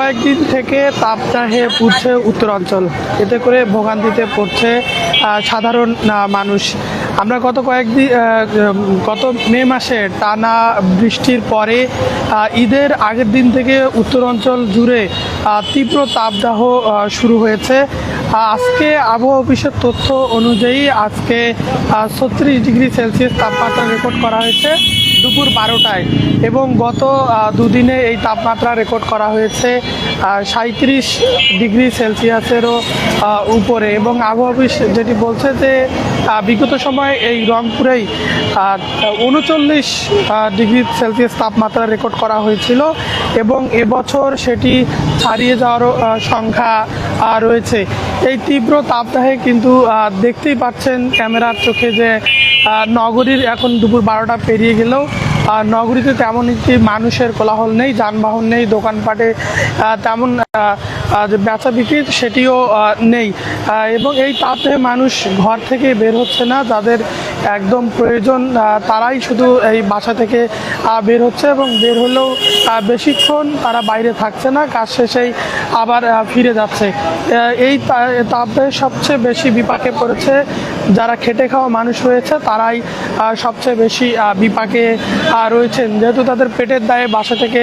কয়েকদিন থেকে তাপদাহে পুড়ছে উত্তরাঞ্চল, এতে করে ভোগান্তিতে পড়ছে সাধারণ মানুষ। আমরা গত মে মাসে টানা বৃষ্টির পরে ঈদের আগের দিন থেকে উত্তরাঞ্চল জুড়ে তীব্র তাপদাহ শুরু হয়েছে। আজকে আবহাওয়া অফিসের তথ্য অনুযায়ী আজকে 36 ডিগ্রি সেলসিয়াস তাপমাত্রা রেকর্ড করা হয়েছে দুপুর 12টায়, এবং গত দুদিনে এই তাপমাত্রা রেকর্ড করা হয়েছে 37 ডিগ্রি সেলসিয়াসেরও উপরে। এবং আবহাওয়া অফিস যেটি বলছে যে বিগত সময় এই রংপুরেই 39 ডিগ্রি সেলসিয়াস তাপমাত্রা রেকর্ড করা হয়েছিল, এবং এবছর সেটি ছাড়িয়ে যাওয়ারও সংখ্যা রয়েছে। এই তীব্র তাপদাহে কিন্তু দেখতেই পাচ্ছেন ক্যামেরার চোখে যে নগরীর এখন দুপুর 12টা পেরিয়ে গেলেও নগরীতে তেমন একটি মানুষের কোলাহল নেই, যানবাহন নেই, দোকানপাটে তেমন বেচা বিক্রি সেটিও নেই। এবং এই তাপে মানুষ ঘর থেকে বের হচ্ছে না, যাদের একদম প্রয়োজন তারাই শুধু এই বাসা থেকে বের হচ্ছে, এবং বের হলেও বেশিক্ষণ তারা বাইরে থাকছে না, কাজ শেষেই আবার ফিরে যাচ্ছে। এই তাপে সবচেয়ে বেশি বিপাকে পড়েছে যারা খেটে খাওয়া মানুষ রয়েছে, তারাই সবচেয়ে বেশি বিপাকে রয়েছেন। যেহেতু তাদের পেটের দায়ে বাসা থেকে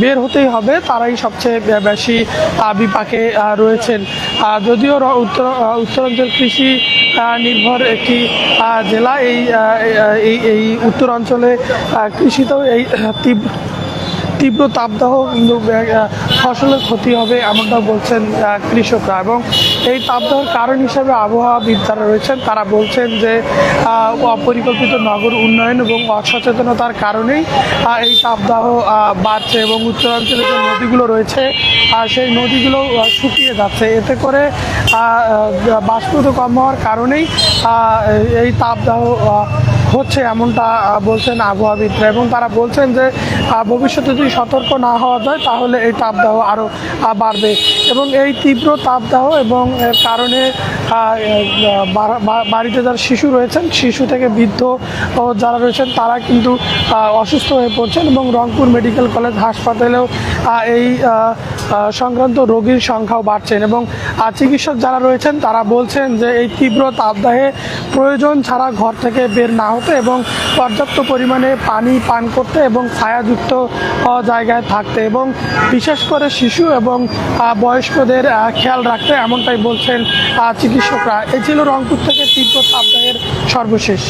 বের হতেই হবে, তারাই সবচেয়ে বেশি বিপাকে রয়েছেন। যদিও উত্তরাঞ্চল কৃষি নির্ভর একটি জেলা, এই উত্তরাঞ্চলে কৃষিতেও এই তীব্র তাপদাহ কিন্তু ফসলের ক্ষতি হবে এমনটা বলছেন কৃষকরা। এবং এই তাপদাহের কারণ হিসেবে আবহাওয়াবিদ যারা রয়েছেন তারা বলছেন যে অপরিকল্পিত নগর উন্নয়ন এবং অসচেতনতার কারণেই এই তাপদাহ বাড়ছে, এবং উত্তরাঞ্চলে যে নদীগুলো রয়েছে সেই নদীগুলো শুকিয়ে যাচ্ছে। এতে করে বাষ্পীভূত কম হওয়ার কারণেই এই তাপদাহ হচ্ছে এমনটা বলছেন আবহাওয়াবিদরা। এবং তারা বলছেন যে ভবিষ্যতে যদি সতর্ক না হওয়া যায় তাহলে এই তাপদাহ আরও বাড়বে। এবং এই তীব্র তাপদাহ এবং এর কারণে বাড়িতে যারা শিশু রয়েছেন, শিশু থেকে বৃদ্ধ যারা রয়েছেন তারা কিন্তু অসুস্থ হয়ে পড়ছেন, এবং রংপুর মেডিকেল কলেজ হাসপাতালেও এই সংক্রান্ত রোগীর সংখ্যাও বাড়ছেন। এবং চিকিৎসক যারা রয়েছেন তারা বলছেন যে এই তীব্র তাপদাহে প্রয়োজন ছাড়া ঘর থেকে বের না হতে, এবং পর্যাপ্ত পরিমাণে পানি পান করতে, এবং ছায়াযুক্ত জায়গায় থাকতে, এবং বিশেষ করে শিশু এবং বয়স্কদের খেয়াল রাখতে, এমনটাই বলছেন চিকিৎসকরা। এই ছিল রংপুর থেকে তীব্র তাপদাহের সর্বশেষ।